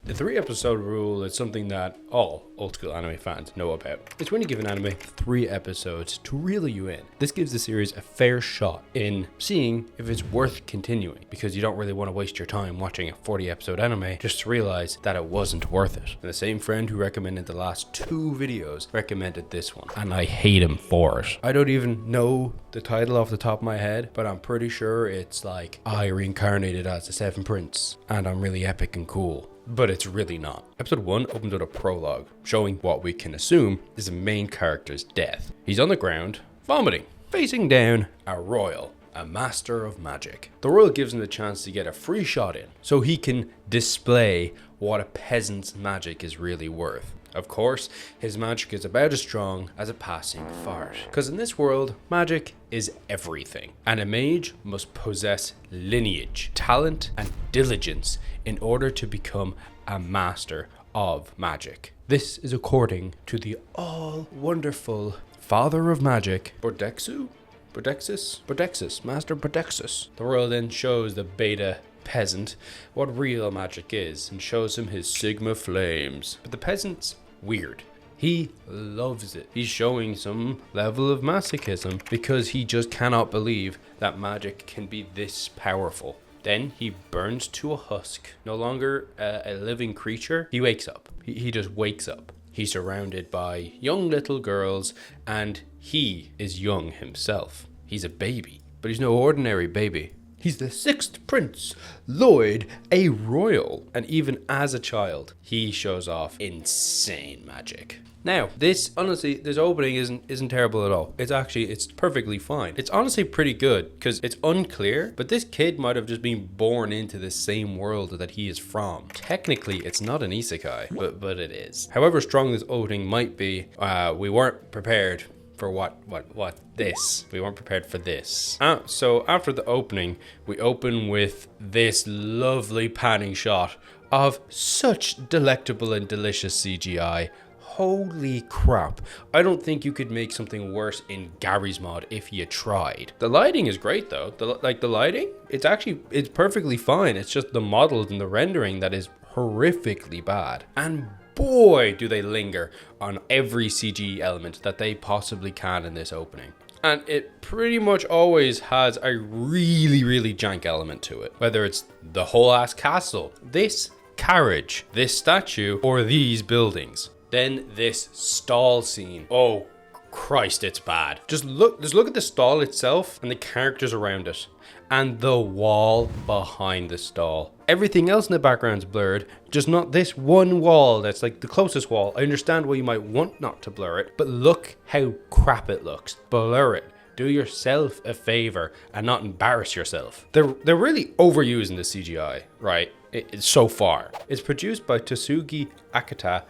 The 3-episode rule is something that all old school anime fans know about. It's when you give an anime 3 episodes to reel you in. This gives the series a fair shot in seeing if it's worth continuing, because you don't really want to waste your time watching a 40-episode anime just to realize that it wasn't worth it. And the same friend who recommended the last 2 videos recommended this one, and I hate him for it. I don't even know the title off the top of my head, but I'm pretty sure it's like I reincarnated as the 7th Prince, and I'm really epic and cool. But it's really not. Episode 1 opens with a prologue, showing what we can assume is the main character's death. He's on the ground, vomiting, facing down a royal, a master of magic. The royal gives him the chance to get a free shot in, so he can display what a peasant's magic is really worth. Of course, his magic is about as strong as a passing fart. Because in this world, magic is everything. And a mage must possess lineage, talent, and diligence in order to become a master of magic. This is according to the all-wonderful father of magic, Bordexu? Bordexus, Master Bordexus. The royal then shows the beta peasant what real magic is and shows him his Sigma flames. But the peasant's weird. He loves it. He's showing some level of masochism because he just cannot believe that magic can be this powerful. Then he burns to a husk. No longer a living creature. He wakes up. He just wakes up. He's surrounded by young little girls, and he is young himself. He's a baby, but he's no ordinary baby. He's the 6th Prince, Lloyd, a royal. And even as a child, he shows off insane magic. Now, this opening isn't terrible at all. It's perfectly fine. It's honestly pretty good because it's unclear, but this kid might have just been born into the same world that he is from. Technically, it's not an isekai, but it is. However strong this opening might be, we weren't prepared for we weren't prepared for this. So after the opening, we open with this lovely panning shot of such delectable and delicious CGI. Holy crap. I don't think you could make something worse in Gary's mod if you tried. The lighting is great though. The lighting, it's perfectly fine. It's just the models and the rendering that is horrifically bad. And boy, do they linger on every CG element that they possibly can in this opening. And it pretty much always has a really, really jank element to it. Whether it's the whole ass castle, this carriage, this statue, or these buildings. Then this stall scene. Oh Christ, it's bad. Just look at the stall itself and the characters around it. And the wall behind the stall. Everything else in the background's blurred, just not this one wall that's like the closest wall. I understand why you might want not to blur it, but look how crap it looks. Blur it. Do yourself a favor and not embarrass yourself. They're really overusing the CGI, right? It's so far. It's produced by Tsugi Akata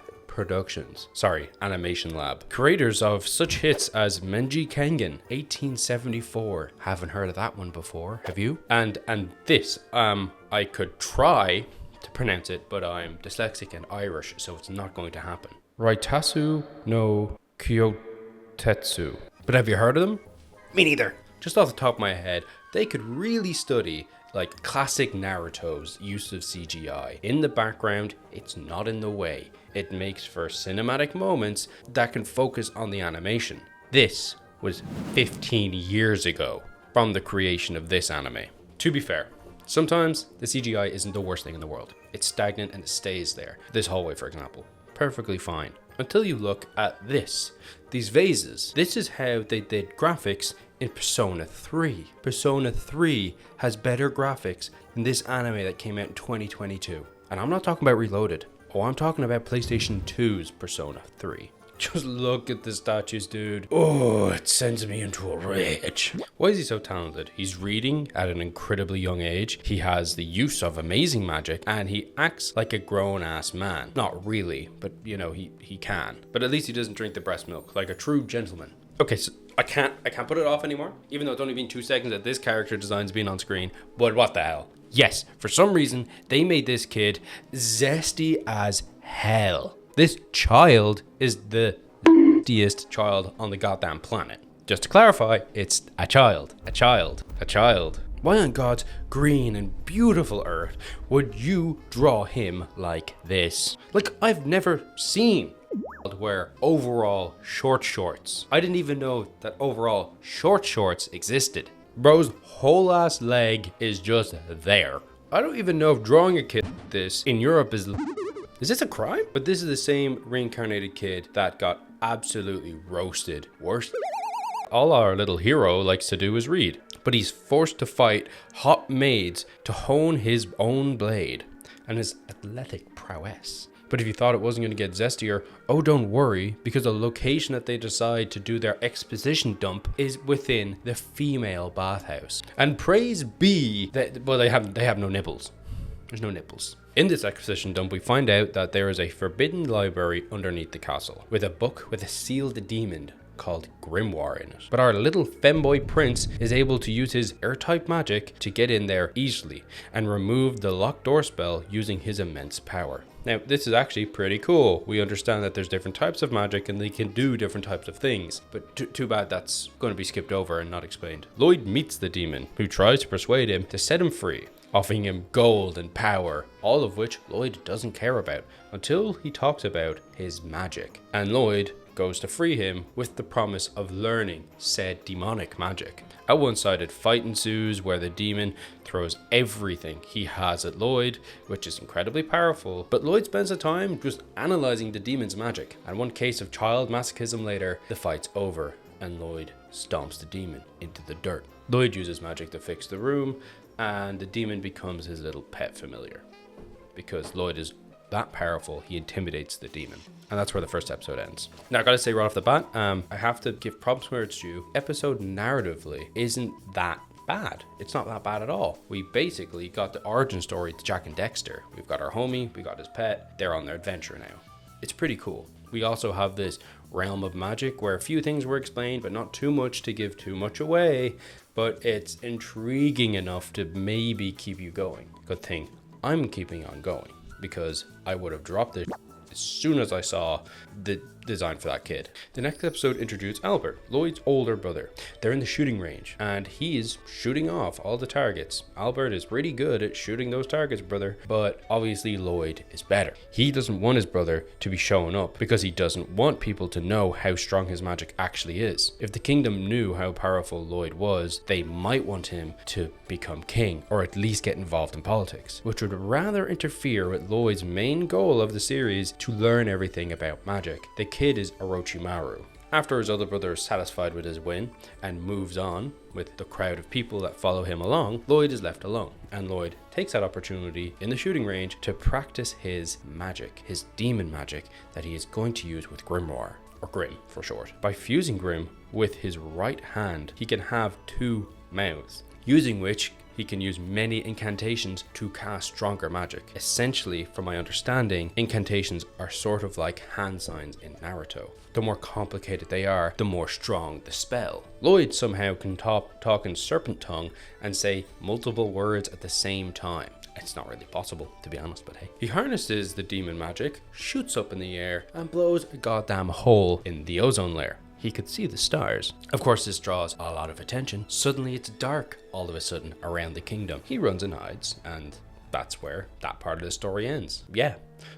Animation Lab. Creators of such hits as Menji Kengen, 1874. Haven't heard of that one before, have you? And this, I could try to pronounce it, but I'm dyslexic and Irish, so it's not going to happen. Raitasu no Kyotetsu. But have you heard of them? Me neither. Just off the top of my head, they could really study like classic Naruto's use of CGI. In the background, it's not in the way. It makes for cinematic moments that can focus on the animation. This was 15 years ago from the creation of this anime. To be fair, sometimes the CGI isn't the worst thing in the world. It's stagnant and it stays there. This hallway, for example, perfectly fine. Until you look at this. These vases. This is how they did graphics in Persona 3. Persona 3 has better graphics than this anime that came out in 2022. And I'm not talking about Reloaded. Oh, I'm talking about PlayStation 2's Persona 3. Just look at the statues, dude. Oh, it sends me into a rage. Why is he so talented? He's reading at an incredibly young age. He has the use of amazing magic, and he acts like a grown-ass man. Not really, but you know, he can. But at least he doesn't drink the breast milk like a true gentleman. Okay, so I can't put it off anymore, even though it's only been 2 seconds that this character design's been on screen. But what the hell? Yes, for some reason, they made this kid zesty as hell. This child is the zestiest child on the goddamn planet. Just to clarify, it's a child. Why on God's green and beautiful earth would you draw him like this? Like, I've never seen wear overall short shorts. I didn't even know that overall short shorts existed. Bro's whole ass leg is just there. I don't even know if drawing a kid like this in Europe is this a crime? But this is the same reincarnated kid that got absolutely roasted. Worse. All our little hero likes to do is read, but he's forced to fight hot maids to hone his own blade and his athletic prowess. But if you thought it wasn't going to get zestier, oh, don't worry, because the location that they decide to do their exposition dump is within the female bathhouse. And praise be that, well, they have no nipples. There's no nipples. In this exposition dump, we find out that there is a forbidden library underneath the castle with a book with a sealed demon called Grimoire in it. But our little femboy prince is able to use his air-type magic to get in there easily and remove the locked door spell using his immense power. Now, this is actually pretty cool. We understand that there's different types of magic and they can do different types of things, but too bad that's going to be skipped over and not explained. Lloyd meets the demon, who tries to persuade him to set him free, offering him gold and power, all of which Lloyd doesn't care about until he talks about his magic. And Lloyd goes to free him with the promise of learning said demonic magic. A one-sided fight ensues where the demon throws everything he has at Lloyd, which is incredibly powerful, but Lloyd spends the time just analyzing the demon's magic, and one case of child masochism later, the fight's over and Lloyd stomps the demon into the dirt. Lloyd uses magic to fix the room, and the demon becomes his little pet familiar. Because Lloyd is that powerful, he intimidates the demon. And that's where the first episode ends. Now, I gotta say right off the bat, I have to give props where it's due. Episode narratively isn't that bad. It's not that bad at all. We basically got the origin story to Jack and Dexter. We've got our homie, we got his pet, they're on their adventure now. It's pretty cool. We also have this realm of magic where a few things were explained, but not too much to give too much away. But it's intriguing enough to maybe keep you going. Good thing I'm keeping on going, because I would have dropped this as soon as I saw the design for that kid. The next episode introduced Albert, Lloyd's older brother. They're in the shooting range and he's shooting off all the targets. Albert is really good at shooting those targets, brother, but obviously Lloyd is better. He doesn't want his brother to be showing up because he doesn't want people to know how strong his magic actually is. If the kingdom knew how powerful Lloyd was, they might want him to become king or at least get involved in politics, which would rather interfere with Lloyd's main goal of the series to learn everything about magic. The kid is Orochimaru. After his other brother is satisfied with his win and moves on with the crowd of people that follow him along, Lloyd is left alone. And Lloyd takes that opportunity in the shooting range to practice his magic, his demon magic that he is going to use with Grimoire, or Grim for short. By fusing Grim with his right hand, he can have two mouths, using which he can use many incantations to cast stronger magic. Essentially, from my understanding, incantations are sort of like hand signs in Naruto. The more complicated they are, the more strong the spell. Lloyd somehow can talk in serpent tongue and say multiple words at the same time. It's not really possible, to be honest, but hey. He harnesses the demon magic, shoots up in the air, and blows a goddamn hole in the ozone layer. He could see the stars. Of course, this draws a lot of attention. Suddenly it's dark all of a sudden around the kingdom. He runs and hides, and that's where that part of the story ends. Yeah,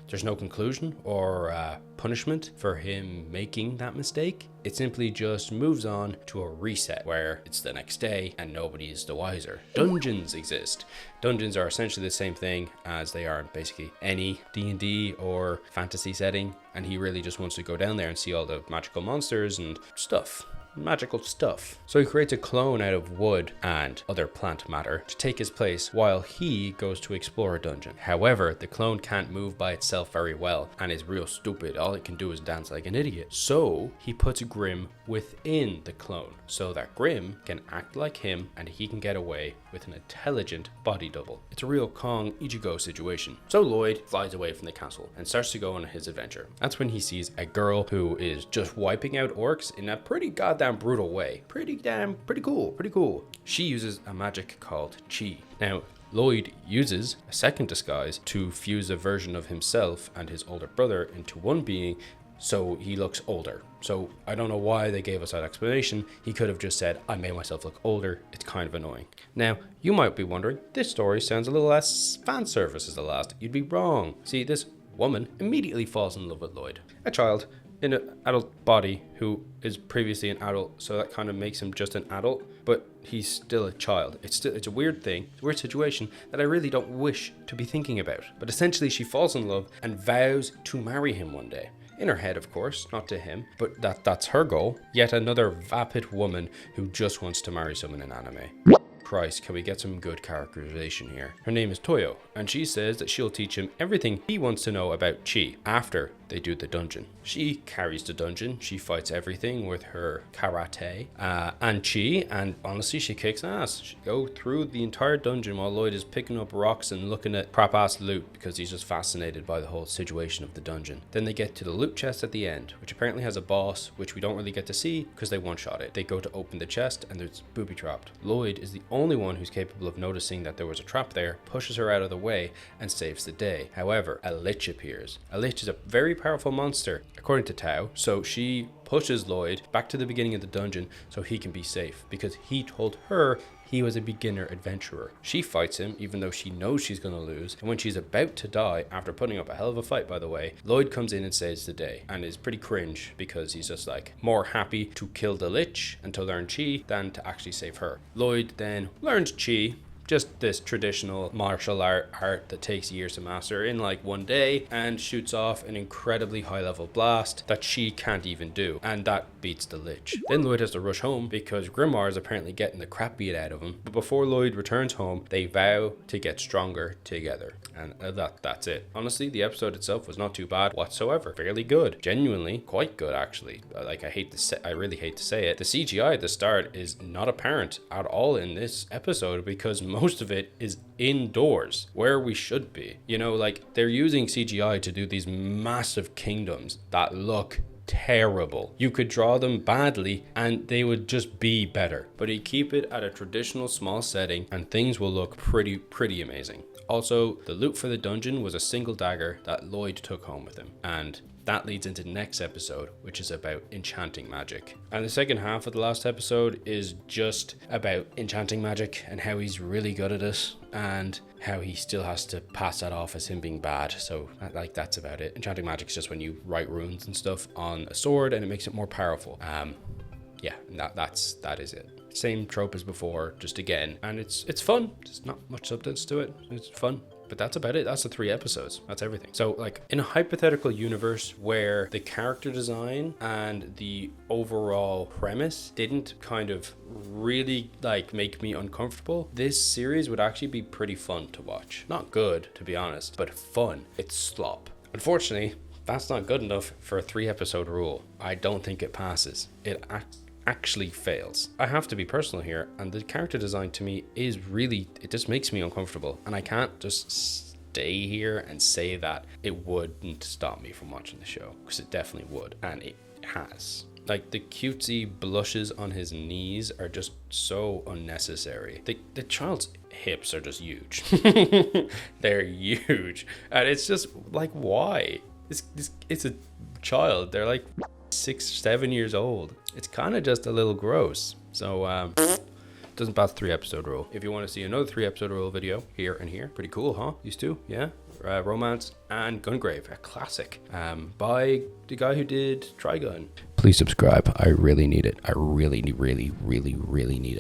there's no conclusion or punishment for him making that mistake. It simply just moves on to a reset where it's the next day and nobody is the wiser. Dungeons exist. Dungeons are essentially the same thing as they are in basically any D&D or fantasy setting, and he really just wants to go down there and see all the magical monsters and stuff. Magical stuff. So he creates a clone out of wood and other plant matter to take his place while he goes to explore a dungeon. However, the clone can't move by itself very well and is real stupid. All it can do is dance like an idiot. So he puts Grim within the clone so that Grim can act like him and he can get away with an intelligent body double. It's a real Kong Ichigo situation. So Lloyd flies away from the castle and starts to go on his adventure. That's when he sees a girl who is just wiping out orcs in a pretty goddamn brutal way. Pretty cool. She uses a magic called Chi. Now, Lloyd uses a second disguise to fuse a version of himself and his older brother into one being so he looks older. So I don't know why they gave us that explanation. He could have just said, I made myself look older. It's kind of annoying. Now, you might be wondering, this story sounds a little less fan service as the last. You'd be wrong. See, this woman immediately falls in love with Lloyd, a child in an adult body who is previously an adult, so that kind of makes him just an adult, but he's still a child. It's a weird thing, it's a weird situation that I really don't wish to be thinking about. But essentially she falls in love and vows to marry him one day. In her head, of course, not to him, but that's her goal. Yet another vapid woman who just wants to marry someone in anime. Christ, can we get some good characterization here? Her name is Toyo, and she says that she'll teach him everything he wants to know about chi after they do the dungeon. She carries the dungeon, she fights everything with her karate and chi, and honestly she kicks ass. She go through the entire dungeon while Lloyd is picking up rocks and looking at crap ass loot because he's just fascinated by the whole situation of the dungeon. Then they get to the loot chest at the end, which apparently has a boss, which we don't really get to see because they one-shot it. They go to open the chest and it's booby trapped. Lloyd is the only one who's capable of noticing that there was a trap there, pushes her out of the way and saves the day. However, a lich appears. A lich is a very powerful monster, according to Tao, so she pushes Lloyd back to the beginning of the dungeon so he can be safe because he told her he was a beginner adventurer. She fights him even though she knows she's going to lose, and when she's about to die, after putting up a hell of a fight by the way, Lloyd comes in and saves the day and is pretty cringe because he's just like more happy to kill the lich and to learn chi than to actually save her. Lloyd then learns chi, just this traditional martial art that takes years to master, in like one day, and shoots off an incredibly high level blast that she can't even do, and that beats the lich. Then Lloyd has to rush home because Grimoire is apparently getting the crap beat out of him, but before Lloyd returns home they vow to get stronger together, and that's it. Honestly, the episode itself was not too bad whatsoever. Fairly good, genuinely quite good actually. Like I really hate to say it, the CGI at the start is not apparent at all in this episode because most of it is indoors where we should be. You know, like they're using CGI to do these massive kingdoms that look terrible. You could draw them badly and they would just be better, but you keep it at a traditional small setting and things will look pretty amazing. Also, the loot for the dungeon was a single dagger that Lloyd took home with him, and that leads into the next episode, which is about enchanting magic. And the second half of the last episode is just about enchanting magic and how he's really good at it and how he still has to pass that off as him being bad. So like that's about it. Enchanting magic is just when you write runes and stuff on a sword and it makes it more powerful. Yeah, that is it. Same trope as before, just again, and it's fun. There's not much substance to it. It's fun. But that's about it. That's the 3 episodes. That's everything. So like in a hypothetical universe where the character design and the overall premise didn't kind of really like make me uncomfortable, this series would actually be pretty fun to watch. Not good, to be honest, but fun. It's slop. Unfortunately, that's not good enough for a 3 episode rule. I don't think it passes. It actually fails. I have to be personal here, and the character design to me is really, it just makes me uncomfortable, and I can't just stay here and say that it wouldn't stop me from watching the show, because it definitely would, and it has. Like the cutesy blushes on his knees are just so unnecessary. The child's hips are just huge. They're huge, and it's just like, why? It's a child. They're like 6-7 years old. It's kind of just a little gross. So doesn't pass the 3 episode rule. If you want to see another 3 episode rule video, here and here, pretty cool, huh? These two, yeah. Romance and Gungrave, a classic, by the guy who did Trigun. Please subscribe. I really need it. I really need it.